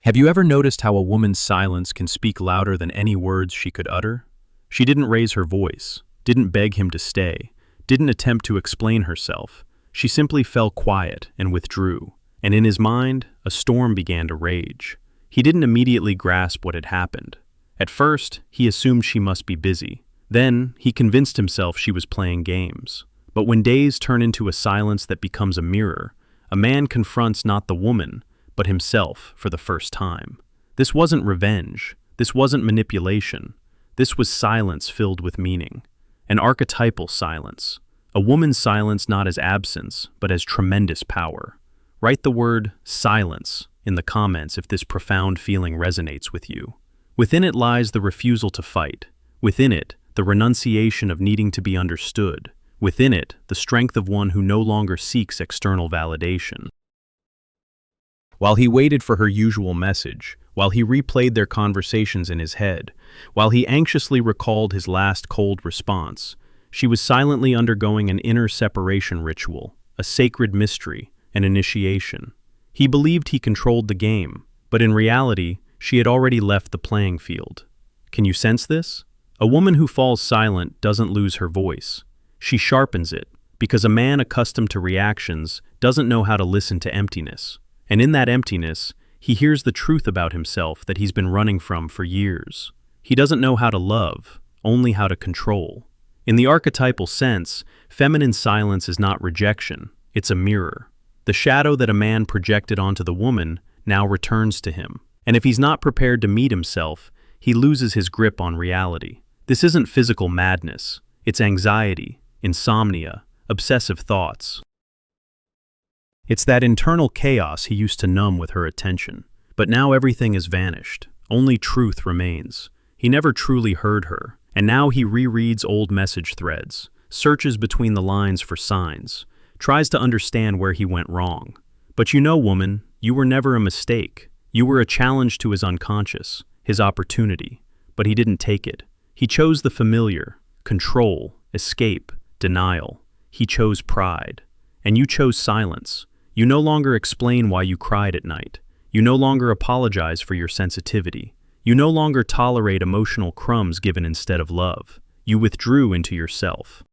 Have you ever noticed how a woman's silence can speak louder than any words she could utter? She didn't raise her voice, didn't beg him to stay, didn't attempt to explain herself. She simply fell quiet and withdrew, and in his mind, a storm began to rage. He didn't immediately grasp what had happened. At first, he assumed she must be busy. Then, he convinced himself she was playing games. But when days turn into a silence that becomes a mirror, a man confronts not the woman, but himself for the first time. This wasn't revenge. This wasn't manipulation. This was silence filled with meaning. An archetypal silence. A woman's silence not as absence, but as tremendous power. Write the word silence in the comments if this profound feeling resonates with you. Within it lies the refusal to fight. Within it, the renunciation of needing to be understood. Within it, the strength of one who no longer seeks external validation. While he waited for her usual message, while he replayed their conversations in his head, while he anxiously recalled his last cold response, she was silently undergoing an inner separation ritual, a sacred mystery, an initiation. He believed he controlled the game, but in reality, she had already left the playing field. Can you sense this? A woman who falls silent doesn't lose her voice. She sharpens it, because a man accustomed to reactions doesn't know how to listen to emptiness. And in that emptiness, he hears the truth about himself that he's been running from for years. He doesn't know how to love, only how to control. In the archetypal sense, feminine silence is not rejection, it's a mirror. The shadow that a man projected onto the woman now returns to him. And if he's not prepared to meet himself, he loses his grip on reality. This isn't physical madness, it's anxiety, insomnia, obsessive thoughts. It's that internal chaos he used to numb with her attention. But now everything has vanished. Only truth remains. He never truly heard her, and now he rereads old message threads, searches between the lines for signs, tries to understand where he went wrong. But you know, woman, you were never a mistake. You were a challenge to his unconscious, his opportunity. But he didn't take it. He chose the familiar, control, escape, denial. He chose pride. And you chose silence. You no longer explain why you cried at night. You no longer apologize for your sensitivity. You no longer tolerate emotional crumbs given instead of love. You withdrew into yourself.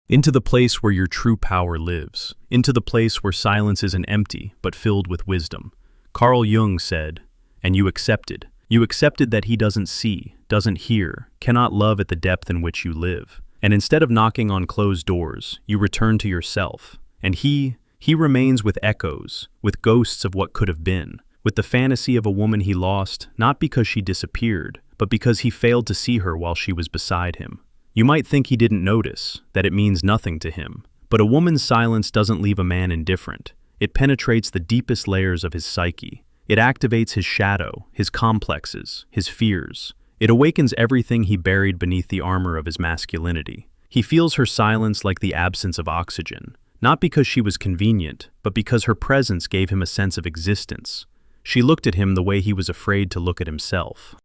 Into the place where your true power lives. Into the place where silence isn't empty, but filled with wisdom. Carl Jung said, and you accepted. You accepted that he doesn't see, doesn't hear, cannot love at the depth in which you live. And instead of knocking on closed doors, you return to yourself. And he remains with echoes, with ghosts of what could have been, with the fantasy of a woman he lost, not because she disappeared, but because he failed to see her while she was beside him. You might think he didn't notice, that it means nothing to him, but a woman's silence doesn't leave a man indifferent. It penetrates the deepest layers of his psyche. It activates his shadow, his complexes, his fears. It awakens everything he buried beneath the armor of his masculinity. He feels her silence like the absence of oxygen, not because she was convenient, but because her presence gave him a sense of existence. She looked at him the way he was afraid to look at himself.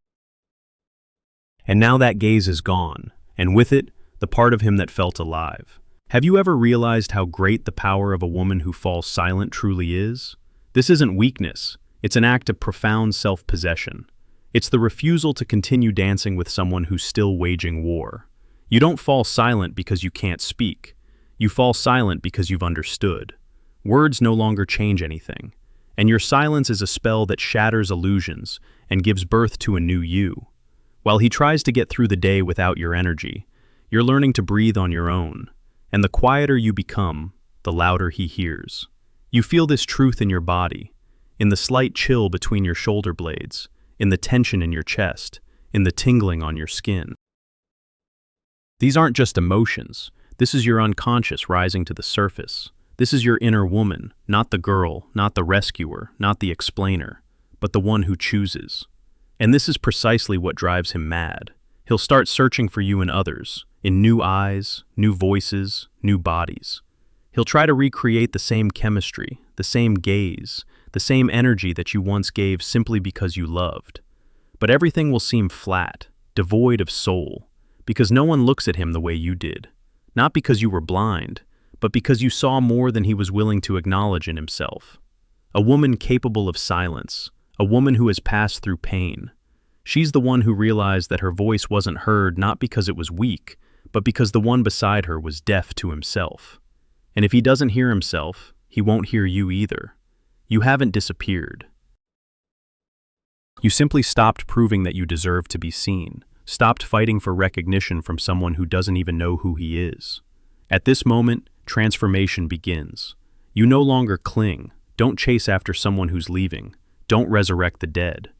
And now that gaze is gone, and with it, the part of him that felt alive. Have you ever realized how great the power of a woman who falls silent truly is? This isn't weakness, it's an act of profound self-possession. It's the refusal to continue dancing with someone who's still waging war. You don't fall silent because you can't speak. You fall silent because you've understood. Words no longer change anything, and your silence is a spell that shatters illusions and gives birth to a new you. While he tries to get through the day without your energy, you're learning to breathe on your own, and the quieter you become, the louder he hears. You feel this truth in your body, in the slight chill between your shoulder blades, in the tension in your chest, in the tingling on your skin. These aren't just emotions. This is your unconscious rising to the surface. This is your inner woman, not the girl, not the rescuer, not the explainer, but the one who chooses. And this is precisely what drives him mad. He'll start searching for you in others, in new eyes, new voices, new bodies. He'll try to recreate the same chemistry, the same gaze, the same energy that you once gave simply because you loved. But everything will seem flat, devoid of soul, because no one looks at him the way you did. Not because you were blind, but because you saw more than he was willing to acknowledge in himself. a woman capable of silence, a woman who has passed through pain. She's the one who realized that her voice wasn't heard not because it was weak, but because the one beside her was deaf to himself. And if he doesn't hear himself, he won't hear you either. You haven't disappeared. You simply stopped proving that you deserve to be seen, stopped fighting for recognition from someone who doesn't even know who he is. At this moment, transformation begins. You no longer cling, don't chase after someone who's leaving, don't resurrect the dead.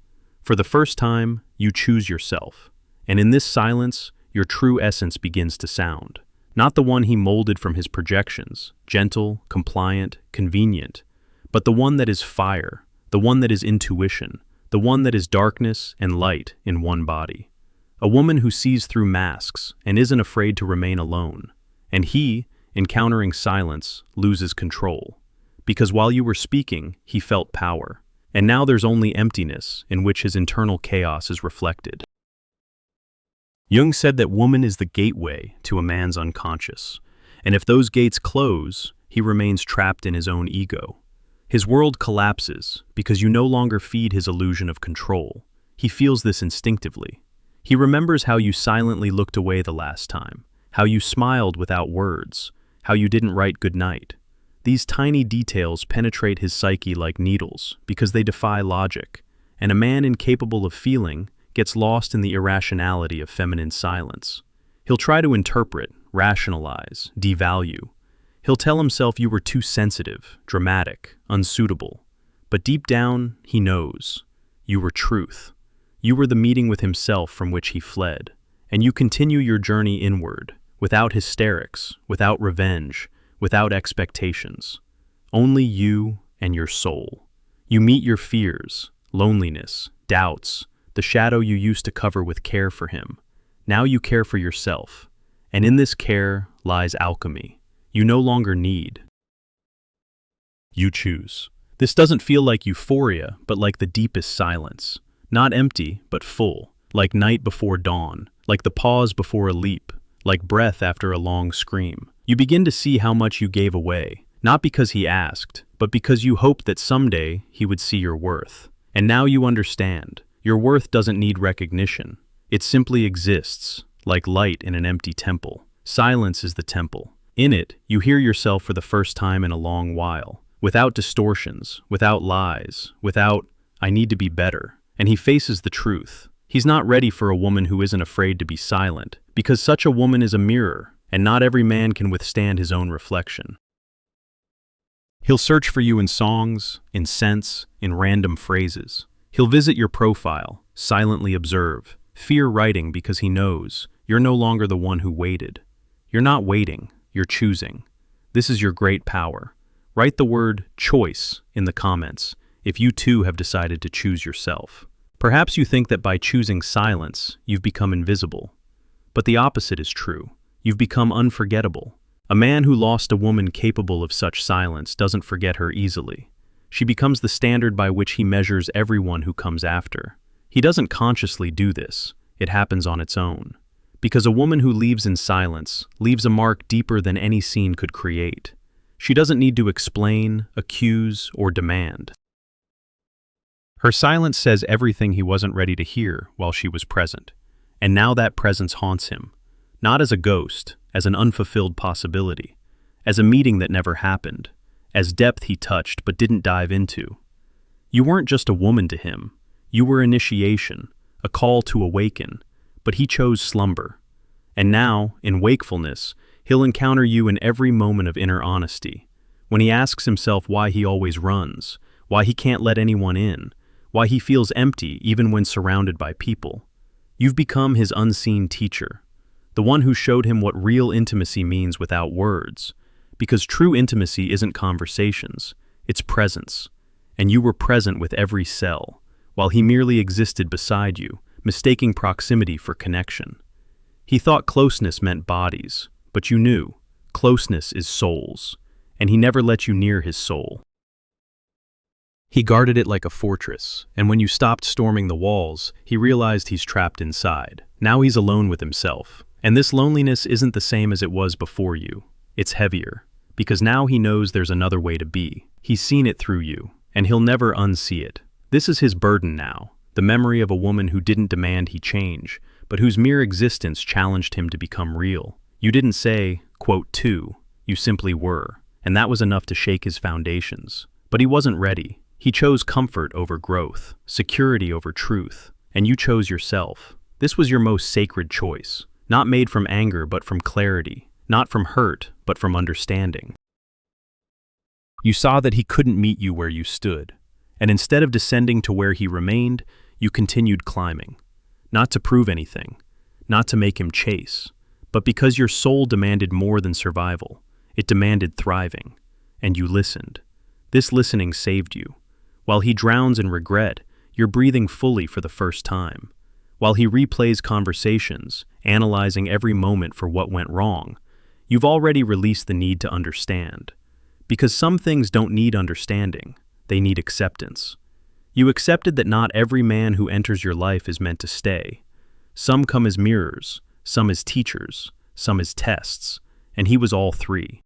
For the first time, you choose yourself. And in this silence, your true essence begins to sound. Not the one he molded from his projections, gentle, compliant, convenient, but the one that is fire, the one that is intuition, the one that is darkness and light in one body. A woman who sees through masks and isn't afraid to remain alone. And he, encountering silence, loses control. Because while you were speaking, he felt power. And now there's only emptiness in which his internal chaos is reflected. Jung said that woman is the gateway to a man's unconscious. And if those gates close, he remains trapped in his own ego. His world collapses because you no longer feed his illusion of control. He feels this instinctively. He remembers how you silently looked away the last time, how you smiled without words, how you didn't write goodnight. These tiny details penetrate his psyche like needles because they defy logic, and a man incapable of feeling gets lost in the irrationality of feminine silence. He'll try to interpret, rationalize, devalue. He'll tell himself you were too sensitive, dramatic, unsuitable. But deep down, he knows. You were truth. You were the meeting with himself from which he fled. And you continue your journey inward, without hysterics, without revenge, without expectations. Only you and your soul. You meet your fears, loneliness, doubts, the shadow you used to cover with care for him. Now you care for yourself. And in this care lies alchemy. You no longer need. You choose. This doesn't feel like euphoria, but like the deepest silence. Not empty, but full. Like night before dawn. Like the pause before a leap. Like breath after a long scream. You begin to see how much you gave away. Not because he asked, but because you hoped that someday he would see your worth. And now you understand. Your worth doesn't need recognition. It simply exists, like light in an empty temple. Silence is the temple. In it, you hear yourself for the first time in a long while. Without distortions, without lies, without, I need to be better. And he faces the truth. He's not ready for a woman who isn't afraid to be silent, because such a woman is a mirror, and not every man can withstand his own reflection. He'll search for you in songs, in scents, in random phrases. He'll visit your profile, silently observe, fear writing because he knows you're no longer the one who waited. You're not waiting, you're choosing. This is your great power. Write the word choice in the comments if you too have decided to choose yourself. Perhaps you think that by choosing silence, you've become invisible. But the opposite is true. You've become unforgettable. A man who lost a woman capable of such silence doesn't forget her easily. She becomes the standard by which he measures everyone who comes after. He doesn't consciously do this. It happens on its own. Because a woman who leaves in silence leaves a mark deeper than any scene could create. She doesn't need to explain, accuse, or demand. Her silence says everything he wasn't ready to hear while she was present. And now that presence haunts him. Not as a ghost, as an unfulfilled possibility. As a meeting that never happened. As depth he touched but didn't dive into. You weren't just a woman to him. You were initiation, a call to awaken. But he chose slumber. And now, in wakefulness, he'll encounter you in every moment of inner honesty. When he asks himself why he always runs, why he can't let anyone in, why he feels empty even when surrounded by people. You've become his unseen teacher, the one who showed him what real intimacy means without words. Because true intimacy isn't conversations, it's presence. And you were present with every cell, while he merely existed beside you, mistaking proximity for connection. He thought closeness meant bodies, but you knew, closeness is souls, and he never let you near his soul. He guarded it like a fortress, and when you stopped storming the walls, he realized he's trapped inside. Now he's alone with himself. And this loneliness isn't the same as it was before you. It's heavier, because now he knows there's another way to be. He's seen it through you. and he'll never unsee it. This is his burden now, the memory of a woman who didn't demand he change, but whose mere existence challenged him to become real. You didn't say, quote, "to," you simply were, and that was enough to shake his foundations. But he wasn't ready. He chose comfort over growth, security over truth, and you chose yourself. This was your most sacred choice, not made from anger but from clarity, not from hurt but from understanding. You saw that he couldn't meet you where you stood, and instead of descending to where he remained, you continued climbing. Not to prove anything, not to make him chase, but because your soul demanded more than survival. It demanded thriving, and you listened. This listening saved you. While he drowns in regret, you're breathing fully for the first time. While he replays conversations, analyzing every moment for what went wrong, you've already released the need to understand. Because some things don't need understanding, they need acceptance. You accepted that not every man who enters your life is meant to stay. Some come as mirrors, some as teachers, some as tests, and he was all three.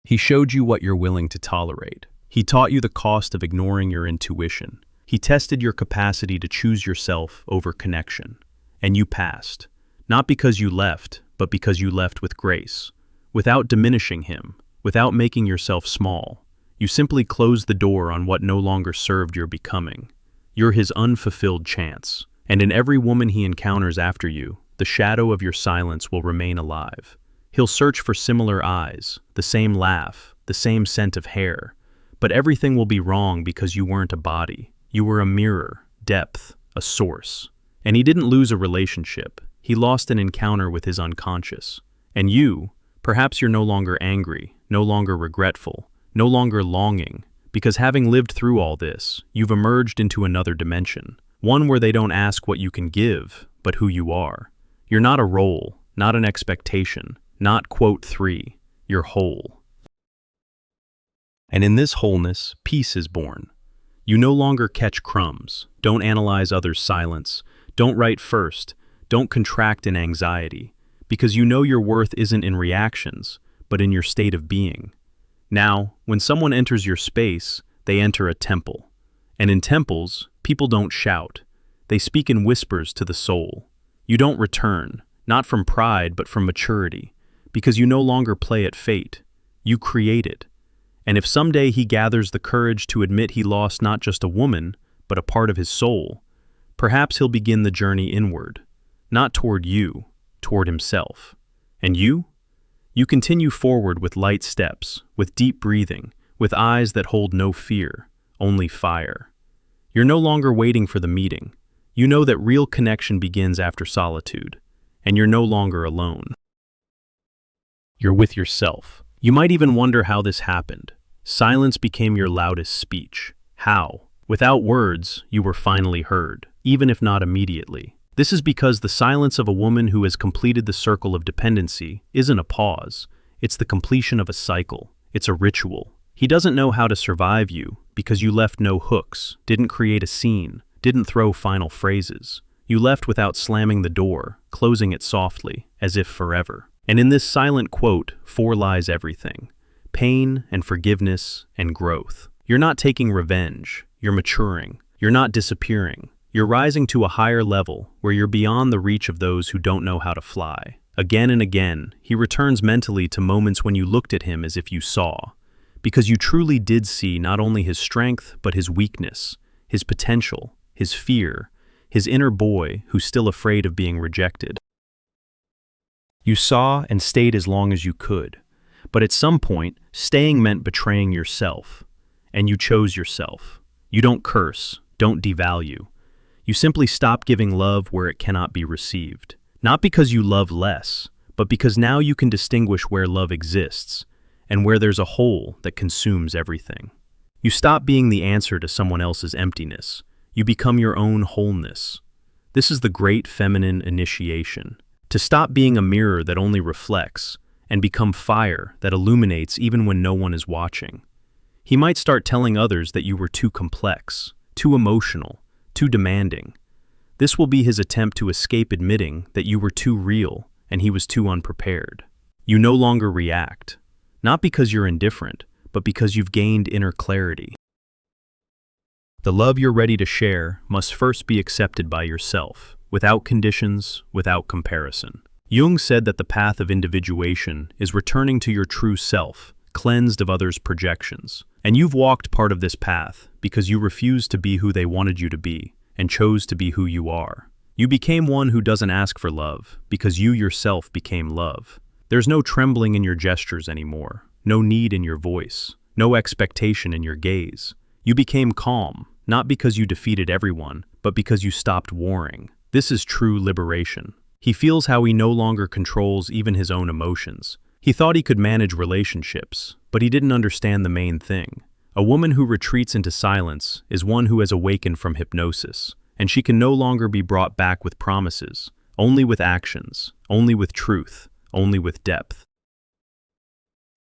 He showed you what you're willing to tolerate. He taught you the cost of ignoring your intuition. He tested your capacity to choose yourself over connection. And you passed, not because you left, but because you left with grace. Without diminishing him, without making yourself small, you simply closed the door on what no longer served your becoming. You're his unfulfilled chance, and in every woman he encounters after you, the shadow of your silence will remain alive. He'll search for similar eyes, the same laugh, the same scent of hair, but everything will be wrong because you weren't a body. You were a mirror, depth, a source. And he didn't lose a relationship. He lost an encounter with his unconscious. And you, perhaps you're no longer angry, no longer regretful, no longer longing, because having lived through all this, you've emerged into another dimension, one where they don't ask what you can give, but who you are. You're not a role, not an expectation, not quote 3, you're whole. And in this wholeness, peace is born. You no longer catch crumbs, don't analyze others' silence, don't write first, don't contract in anxiety, because you know your worth isn't in reactions, but in your state of being. Now, when someone enters your space, they enter a temple. And in temples, people don't shout. They speak in whispers to the soul. You don't return, not from pride but from maturity, because you no longer play at fate. You create it. And if someday he gathers the courage to admit he lost not just a woman, but a part of his soul, perhaps he'll begin the journey inward, not toward you, toward himself. And you? You continue forward with light steps, with deep breathing, with eyes that hold no fear, only fire. You're no longer waiting for the meeting. You know that real connection begins after solitude, and you're no longer alone. You're with yourself. You might even wonder how this happened. Silence became your loudest speech. How? Without words, you were finally heard, even if not immediately. This is because the silence of a woman who has completed the circle of dependency isn't a pause. It's the completion of a cycle. It's a ritual. He doesn't know how to survive you because you left no hooks, didn't create a scene, didn't throw final phrases. You left without slamming the door, closing it softly, as if forever. And in this silent quote, lies everything: pain and forgiveness and growth. You're not taking revenge. You're maturing. You're not disappearing. You're rising to a higher level where you're beyond the reach of those who don't know how to fly. Again and again, he returns mentally to moments when you looked at him as if you saw, because you truly did see not only his strength, but his weakness, his potential, his fear, his inner boy who's still afraid of being rejected. You saw and stayed as long as you could, but at some point, staying meant betraying yourself, and you chose yourself. You don't curse, don't devalue. You simply stop giving love where it cannot be received. Not because you love less, but because now you can distinguish where love exists and where there's a hole that consumes everything. You stop being the answer to someone else's emptiness. You become your own wholeness. This is the great feminine initiation. To stop being a mirror that only reflects and become fire that illuminates even when no one is watching. He might start telling others that you were too complex, too emotional, too demanding. This will be his attempt to escape admitting that you were too real and he was too unprepared. You no longer react, not because you're indifferent, but because you've gained inner clarity. The love you're ready to share must first be accepted by yourself, without conditions, without comparison. Jung said that the path of individuation is returning to your true self, cleansed of others' projections. And you've walked part of this path because you refused to be who they wanted you to be and chose to be who you are. You became one who doesn't ask for love because you yourself became love. There's no trembling in your gestures anymore, no need in your voice, no expectation in your gaze. You became calm, not because you defeated everyone, but because you stopped warring. This is true liberation. He feels how he no longer controls even his own emotions. He thought he could manage relationships, but he didn't understand the main thing. A woman who retreats into silence is one who has awakened from hypnosis, and she can no longer be brought back with promises, only with actions, only with truth, only with depth.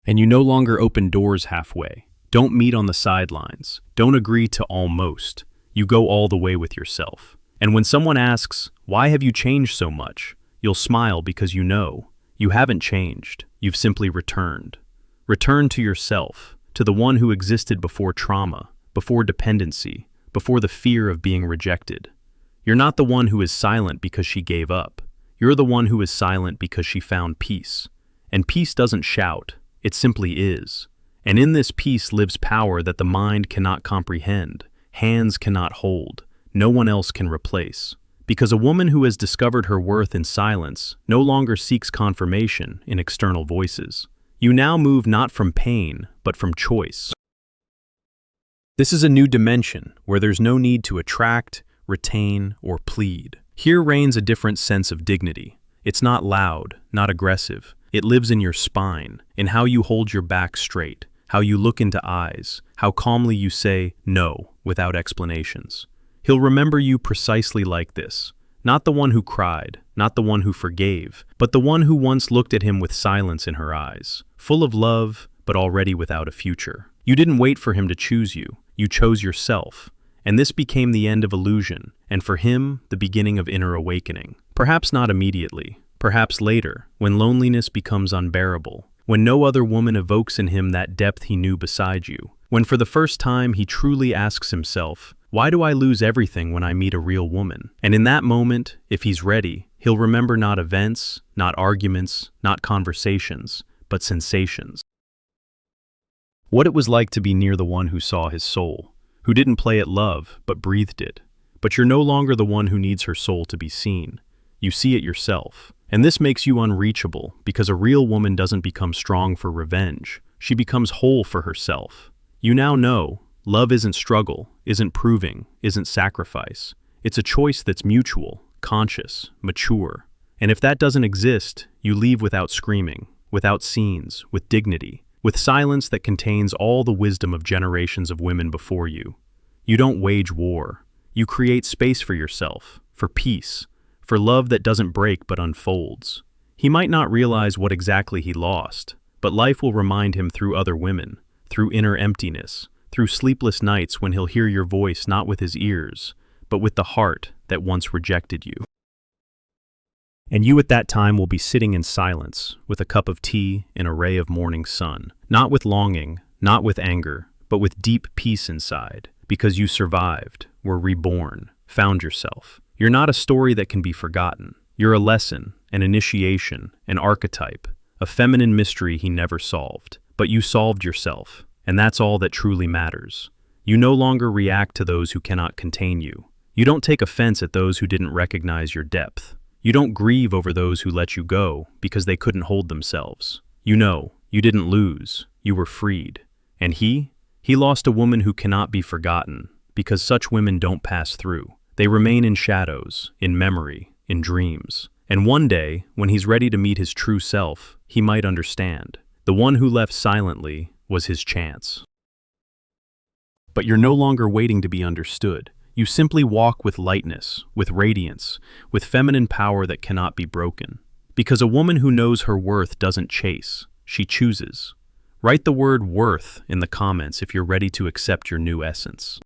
And you no longer open doors halfway. Don't meet on the sidelines. Don't agree to almost. You go all the way with yourself. And when someone asks, "Why have you changed so much?" you'll smile because you know. You haven't changed. You've simply returned. Return to yourself, to the one who existed before trauma, before dependency, before the fear of being rejected. You're not the one who is silent because she gave up. You're the one who is silent because she found peace. And peace doesn't shout, it simply is. And in this peace lives power that the mind cannot comprehend, hands cannot hold, no one else can replace. Because a woman who has discovered her worth in silence no longer seeks confirmation in external voices. You now move not from pain, but from choice. This is a new dimension where there's no need to attract, retain, or plead. Here reigns a different sense of dignity. It's not loud, not aggressive. It lives in your spine, in how you hold your back straight, how you look into eyes, how calmly you say no without explanations. He'll remember you precisely like this. Not the one who cried, not the one who forgave, but the one who once looked at him with silence in her eyes, full of love, but already without a future. You didn't wait for him to choose you, you chose yourself. And this became the end of illusion, and for him, the beginning of inner awakening. Perhaps not immediately, perhaps later, when loneliness becomes unbearable, when no other woman evokes in him that depth he knew beside you, when for the first time he truly asks himself, "Why do I lose everything when I meet a real woman?" And in that moment, if he's ready, he'll remember not events, not arguments, not conversations, but sensations. What it was like to be near the one who saw his soul, who didn't play at love, but breathed it. But you're no longer the one who needs her soul to be seen. You see it yourself. And this makes you unreachable, because a real woman doesn't become strong for revenge. She becomes whole for herself. You now know, love isn't struggle, isn't proving, isn't sacrifice. It's a choice that's mutual, conscious, mature. And if that doesn't exist, you leave without screaming, without scenes, with dignity, with silence that contains all the wisdom of generations of women before you. You don't wage war. You create space for yourself, for peace, for love that doesn't break but unfolds. He might not realize what exactly he lost, but life will remind him through other women, through inner emptiness, through sleepless nights when he'll hear your voice not with his ears, but with the heart that once rejected you. And you at that time will be sitting in silence, with a cup of tea and a ray of morning sun, not with longing, not with anger, but with deep peace inside, because you survived, were reborn, found yourself. You're not a story that can be forgotten. You're a lesson, an initiation, an archetype, a feminine mystery he never solved. But you solved yourself, and that's all that truly matters. You no longer react to those who cannot contain you. You don't take offense at those who didn't recognize your depth. You don't grieve over those who let you go because they couldn't hold themselves. You know, you didn't lose, you were freed. And he lost a woman who cannot be forgotten, because such women don't pass through. They remain in shadows, in memory, in dreams. And one day, when he's ready to meet his true self, he might understand. The one who left silently was his chance. But you're no longer waiting to be understood. You simply walk with lightness, with radiance, with feminine power that cannot be broken. Because a woman who knows her worth doesn't chase, she chooses. Write the word worth in the comments if you're ready to accept your new essence.